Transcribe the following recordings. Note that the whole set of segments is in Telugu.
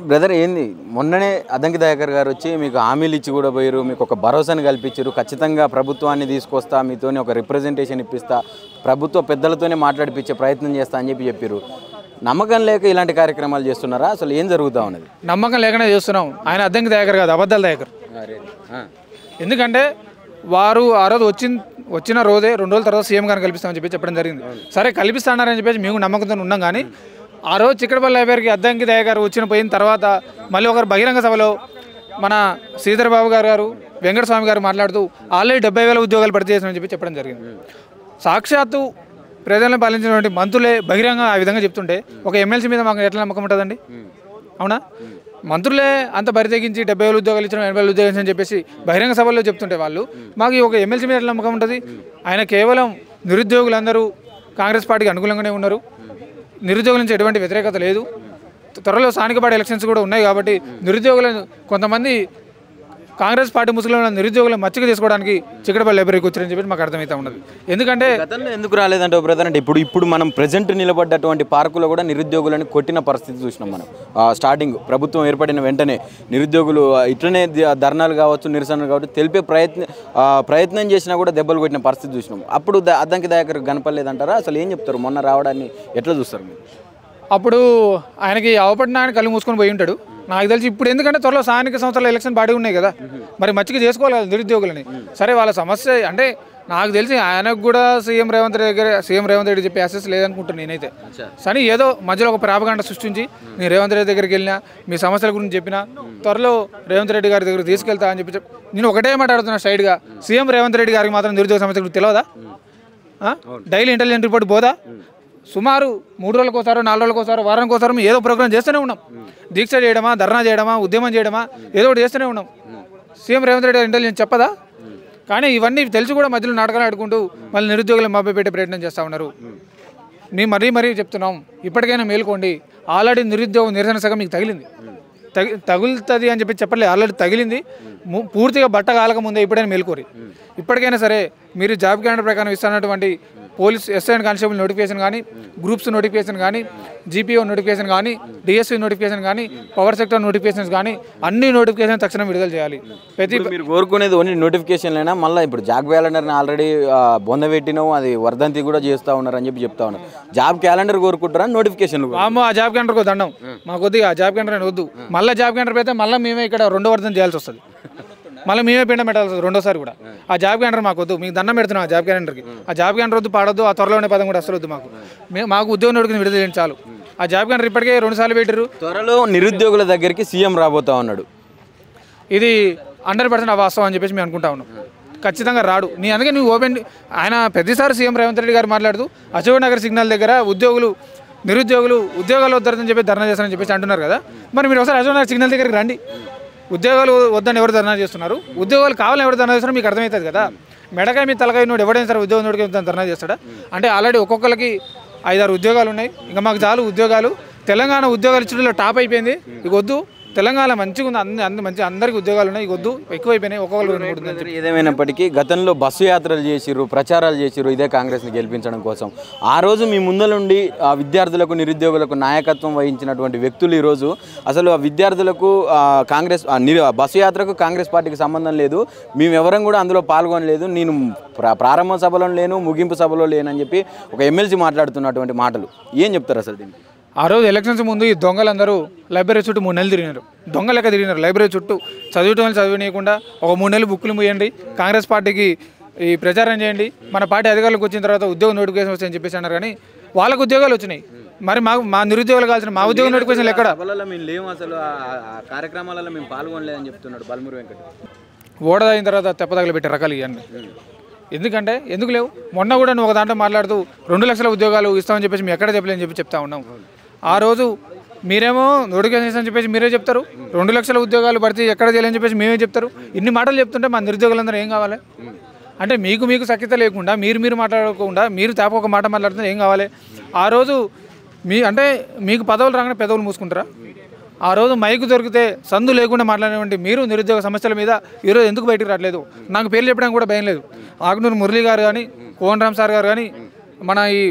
బ్రదర్ ఏంది మొన్ననే అద్దంకి దయాకర్ గారు వచ్చి మీకు హామీలు ఇచ్చి కూడా పోయారు, మీకు ఒక భరోసాను కల్పించారు, ఖచ్చితంగా ప్రభుత్వాన్ని తీసుకొస్తా, మీతోనే ఒక రిప్రజెంటేషన్ ఇప్పిస్తా, ప్రభుత్వ పెద్దలతోనే మాట్లాడిపించే ప్రయత్నం చేస్తా అని చెప్పారు. నమ్మకం లేక ఇలాంటి కార్యక్రమాలు చేస్తున్నారా? అసలు ఏం జరుగుతూ ఉన్నది? నమ్మకం లేకనే చేస్తున్నాం. ఆయన అద్దంకి దయాకర్ కాదు, అబద్ధాల దయాకర్. ఎందుకంటే వారు ఆ రోజు వచ్చిన రోజే 2 రోజుల తర్వాత సీఎం గారిని కల్పిస్తామని చెప్పి చెప్పడం జరిగింది. సరే కల్పిస్తానని చెప్పేసి మేము నమ్మకంతో ఉన్నాం. కానీ ఆ రోజు చిక్కడపల్లి లైబ్రరీకి అద్దంకి దయాకర్ పోయిన తర్వాత మళ్ళీ ఒకరు బహిరంగ సభలో మన శ్రీధర్ బాబు గారు వెంకటస్వామి గారు మాట్లాడుతూ ఆల్రెడీ 70,000 ఉద్యోగాలు భర్తీ చేస్తామని చెప్పి చెప్పడం జరిగింది. సాక్షాత్తు ప్రజలను పాలించినటువంటి మంత్రులే బహిరంగ ఆ విధంగా చెప్తుంటే ఒక ఎమ్మెల్సీ మీద మాకు ఎట్లా నమ్మకం ఉంటుందండి? అవునా? మంత్రులే అంత బరితెగించి 70,000 ఉద్యోగాలు ఇచ్చిన 80,000 ఉద్యోగాలు అని చెప్పేసి బహిరంగ సభల్లో చెప్తుంటే వాళ్ళు మాకు ఒక ఎమ్మెల్సీ మీద ఎట్లా నమ్మకం ఉంటుంది? ఆయన కేవలం నిరుద్యోగులందరూ కాంగ్రెస్ పార్టీకి అనుకూలంగానే ఉన్నారు, నిరుద్యోగుల నుంచి ఎటువంటి వ్యతిరేకత లేదు, త్వరలో స్థానికపాటి ఎలక్షన్స్ కూడా ఉన్నాయి కాబట్టి నిరుద్యోగులను కొంతమంది కాంగ్రెస్ పార్టీ ముసుగులో ఉన్న నిరుద్యోగులను మచ్చిక చేసుకోవడానికి చిక్కడపల్లి లైబ్రరీకి వచ్చారని చెప్పి మాకు అర్థమవుతా ఉన్నది. ఎందుకంటే గతంలో ఎందుకు రాలేదంటే బ్రదర్ అంటే ఇప్పుడు మనం ప్రజెంట్ నిలబడ్డటువంటి పార్కులో కూడా నిరుద్యోగులను కొట్టిన పరిస్థితి చూసినాం మనం. స్టార్టింగ్ ప్రభుత్వం ఏర్పడిన వెంటనే నిరుద్యోగులు ఇట్లనే ధర్నాలు కావచ్చు, నిరసనలు కావచ్చు తెలిపే ప్రయత్నం చేసినా కూడా దెబ్బలు కొట్టిన పరిస్థితి చూసినాం. అప్పుడు అద్దంకి దయాకర్ కనపడలేదంటారా? అసలు ఏం చెప్తారు? మొన్న రావడాన్ని ఎట్లా చూస్తారు మీరు? అప్పుడు ఆయనకి అవపడిన ఆయన కళ్ళు మూసుకొని పోయి ఉంటాడు నాకు తెలిసి. ఇప్పుడు ఎందుకంటే త్వరలో స్థానిక సంస్థల ఎలక్షన్ బాడీ ఉన్నాయి కదా, మరి మచ్చిక చేసుకోవాలి కదా నిరుద్యోగులని. సరే వాళ్ళ సమస్య అంటే నాకు తెలిసి ఆయనకు కూడా సీఎం రేవంత్ రెడ్డి చెప్పే యాక్సెస్ లేదనుకుంటాను నేనైతే. కానీ ఏదో మధ్యలో ఒక ప్రాపగాండ సృష్టించి నేను రేవంత్ రెడ్డి దగ్గరికి వెళ్ళినా, మీ సమస్యల గురించి చెప్పినా, త్వరలో రేవంత్ రెడ్డి గారి దగ్గర తీసుకెళ్తా అని చెప్పి నేను ఒకటే మాట్లాడుతున్నా స్ట్రైట్గా. సీఎం రేవంత్ రెడ్డి గారికి మాత్రం నిరుద్యోగ సమస్య గురించి తెలియదా? డైలీ ఇంటెలిజెంట్ రిపోర్ట్ పోదా? సుమారు 3 రోజులకోసారో 4 రోజులకోసారో వారానికోసారో ఏదో ప్రోగ్రామ్ చేస్తూనే ఉన్నాం. దీక్ష చేయడమా, ధర్నా చేయడమా, ఉద్యమం చేయడమా, ఏదో ఒకటి చేస్తూనే ఉన్నాం. సీఎం రేవంత్ రెడ్డి ఇంటెలిజెన్స్ చెప్పదా? కానీ ఇవన్నీ తెలిసి కూడా మధ్యలో నాటకాలు ఆడుకుంటూ మళ్ళీ నిరుద్యోగులను మభ్యపెట్టే ప్రయత్నం చేస్తూ ఉన్నారు. మేము మరీ చెప్తున్నాం, ఇప్పటికైనా మేలుకోండి. ఆల్రెడీ నిరుద్యోగ నిరసన సగం మీకు తగిలింది, తగులుతుంది అని చెప్పి చెప్పలేదు, ఆల్రెడీ తగిలింది. పూర్తిగా బట్ట కాలకముందే ఇప్పుడైనా మేలుకోరి. ఇప్పటికైనా సరే మీరు జాబ్ క్యాలెండర్ ప్రకారం ఇస్తున్నటువంటి police SI and constable notification కానీ, గ్రూప్స్ నోటిఫికేషన్ కానీ, జీపీఓ నోటిఫికేషన్ కానీ, డిఎస్సీ నోటిఫికేషన్ కానీ, పవర్ సెక్టర్ నోటిఫికేషన్స్ కానీ అన్ని నోటిఫికేషన్ తక్షణం విడుదల చేయాలి. మీరు కోరుకునేది ఓన్లీ నోటిఫికేషన్లైనా? మళ్ళీ ఇప్పుడు జాబ్ క్యాలెండర్ని ఆల్రెడీ బొందబెట్టినావు, అది వర్ధంతి కూడా చేస్తూ ఉన్నారు అని చెప్పి చెప్తా ఉన్నారు. జాబ్ క్యాలెండర్ కోరుకుంటారా నోటిఫికేషన్? ఆ జాబ్ క్యాలెండర్కి దండం మాకు కొద్దిగా ఆ జాబ్ క్యాలెండర్ వద్దు. మళ్ళీ జాబ్ క్యాలెండర్ అయితే మళ్ళీ మేమే ఇక్కడ 2వ వర్ధంతి చేయాల్సి వస్తుంది, మళ్ళీ మేమే పిండ పెట్టాల్సి వస్తుంది 2వసారి కూడా. ఆ జాబ్ క్యాలెండర్ మాకు వద్దు, మీకు దండం పెడుతున్నాం. ఆ జాబ్ క్యాలెండర్కి ఆ జాబ్ క్యాలెండర్ వద్దు, పాడొద్దు, ఆ త్వరలోనే పదం కూడా అసలు వద్దు. మాకు ఉద్యోగం నోటికి విడుదల చేయండి చాలు. ఆ జాబ్ క్యాలెండర్ ఇప్పటికే 2 సార్లు పెట్టారు. త్వరలో నిరుద్యోగుల దగ్గరికి సీఎం రాబోతా ఉన్నాడు. ఇది 100% అవాస్తవం అని చెప్పేసి మేము అనుకుంటా ఉన్నాం. ఖచ్చితంగా రాడు. అందుకే నువ్వు ఆయన ప్రతిసారి సీఎం రేవంత్ రెడ్డి గారు మాట్లాడుతూ అశోక్ నగర్ సిగ్నల్ దగ్గర నిరుద్యోగులు ఉద్యోగాలు వద్దరని చెప్పి ధర్నా చేస్తారని చెప్పేసి అంటున్నారు కదా. మరి మీరు ఒకసారి అశోక్ నగర్ సిగ్నల్ దగ్గరికి రండి. ఉద్యోగాలు వద్దని ఎవరు ధర్నా చేస్తున్నారు, ఉద్యోగాలు కావాలని ఎవరు ధర్నా చేస్తున్నారో మీకు అర్థమవుతుంది కదా. మెడకాయ మీ తలకాయ నోడు ఎవడైనా సరే ఉద్యోగం నోడికి ధర్నా చేస్తాడా? అంటే ఆల్రెడీ ఒక్కొక్కరికి 5-6 ఉద్యోగాలు ఉన్నాయి, ఇంకా మాకు చాలు ఉద్యోగాలు. తెలంగాణ ఉద్యోగాలు ఇచ్చడంలో టాప్ అయిపోయింది, ఇక వద్దు. తెలంగాణ మంచిగా ఉంది, మంచి అందరికీ ఉద్యోగాలు ఉన్నాయి, వద్దు, ఎక్కువైపోయినాయి. ఒక్కొక్కరు ఏదేమైనప్పటికీ గతంలో బస్సు యాత్రలు చేసిర్రు, ప్రచారాలు చేసిర్రు ఇదే కాంగ్రెస్ని గెలిపించడం కోసం. ఆ రోజు మీ ముందలుండి విద్యార్థులకు, నిరుద్యోగులకు నాయకత్వం వహించినటువంటి వ్యక్తులు ఈరోజు అసలు ఆ విద్యార్థులకు కాంగ్రెస్ బస్సు యాత్రకు కాంగ్రెస్ పార్టీకి సంబంధం లేదు, మేము ఎవరం కూడా అందులో పాల్గొనలేదు, నేను ప్రారంభ సభలో లేను, ముగింపు సభలో లేనని చెప్పి ఒక ఎమ్మెల్సీ మాట్లాడుతున్నటువంటి మాటలు ఏం చెప్తారు అసలు దీనికి? ఆ రోజు ఎలక్షన్స్ ముందు ఈ దొంగలందరూ లైబ్రరీ చుట్టూ 3 నెలలు తిరిగినారు, దొంగ లెక్క తిరిగినారు లైబ్రరీ చుట్టూ. చదివేటోళ్ళు చదివనీయకుండా ఒక 3 నెలలు బుక్కులు ముయ్యండి, కాంగ్రెస్ పార్టీకి ఈ ప్రచారం చేయండి, మన పార్టీ అధికారులకు వచ్చిన తర్వాత ఉద్యోగ నోటిఫికేషన్ వస్తాయని చెప్పేసి అన్నారు. కానీ వాళ్ళకు ఉద్యోగాలు వచ్చినాయి, మరి మా నిరుద్యోగాలు కావాల్సిన మా ఉద్యోగ నోటిఫికేషన్ ఎక్కడ? మేము లేము, అసలు కార్యక్రమాలలో మేము పాల్గొనలేదని చెప్తున్నాడు బల్మూరి వెంకట. ఓడదైన తర్వాత తెప్పదగలు పెట్టే రకాలు ఇవన్నీ. ఎందుకంటే ఎందుకు లేవు? మొన్న కూడా నువ్వు ఒక దాంట్లో మాట్లాడుతూ 2 లక్షల ఉద్యోగాలు ఇస్తామని చెప్పేసి మేము ఎక్కడ చెప్పలేని చెప్పి చెప్తా ఉన్నాం. ఆ రోజు మీరేమో నోటిఫికేషన్ అని చెప్పేసి మీరే చెప్తారు, 2 లక్షల ఉద్యోగాలు భర్తీ ఎక్కడ చేయాలని చెప్పేసి మేమే చెప్తారు. ఇన్ని మాటలు చెప్తుంటే మా నిరుద్యోగులందరూ ఏం కావాలి? అంటే మీకు సఖ్యత లేకుండా మీరు మాట్లాడకుండా మీరు తేప ఒక మాట మాట్లాడుతుంటే ఏం కావాలి? ఆ రోజు అంటే మీకు పదవులు రాగానే పెదవులు మూసుకుంటారా? ఆ రోజు మైకు దొరికితే సందు లేకుండా మాట్లాడేటువంటి మీరు నిరుద్యోగ సమస్యల మీద ఈరోజు ఎందుకు బయటికి రావట్లేదు? నాకు పేర్లు చెప్పడానికి కూడా భయం లేదు. ఆకునూరు మురళి గారు కానీ, కోన్ రామ్ సార్ గారు కానీ, మన ఈ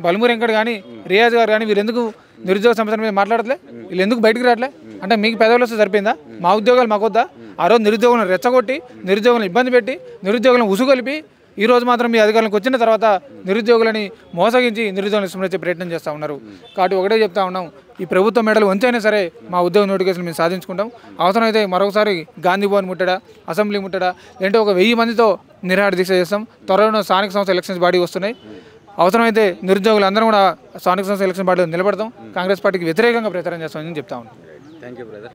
బల్మూరి వెంకట్ కానీ, రియాజ్ గారు కానీ వీరు ఎందుకు నిరుద్యోగ సమస్యల మీద మాట్లాడట్లే, వీళ్ళు ఎందుకు బయటకు రావట్లే అంటే మీకు పెదవులు వస్తే సరిపోయిందా? మా ఉద్యోగాలు మాకొద్దా? ఆ రోజు నిరుద్యోగులను రెచ్చగొట్టి, నిరుద్యోగులను ఇబ్బంది పెట్టి, నిరుద్యోగులను ఉసుగొలిపి ఈ రోజు మాత్రం మీ అధికారులకు వచ్చిన తర్వాత నిరుద్యోగులని మోసగించి నిరుద్యోగులను విస్మరించే ప్రయత్నం చేస్తూ ఉన్నారు. కాబట్టి ఒకటే చెప్తా ఉన్నాం, ఈ ప్రభుత్వ మెడలు వంచైనా సరే మా ఉద్యోగ నోటిఫికేషన్ మేము సాధించుకుంటాం. అవసరమైతే మరొకసారి గాంధీ భవన్ ముట్టడా, అసెంబ్లీ ముట్టడా, లేదంటే ఒక 1000 మందితో నిరాహార దీక్ష చేస్తాం. త్వరలో స్థానిక సంస్థ ఎలక్షన్స్ బాడీ వస్తున్నాయి. అవసరమైతే నిరుద్యోగులు అందరం కూడా స్థానిక సంస్థ ఎలక్షన్ బాడీలో నిలబడతాం. కాంగ్రెస్ పార్టీకి వ్యతిరేకంగా ప్రచారం చేస్తామని చెప్తా ఉన్నాం. Thank you brother.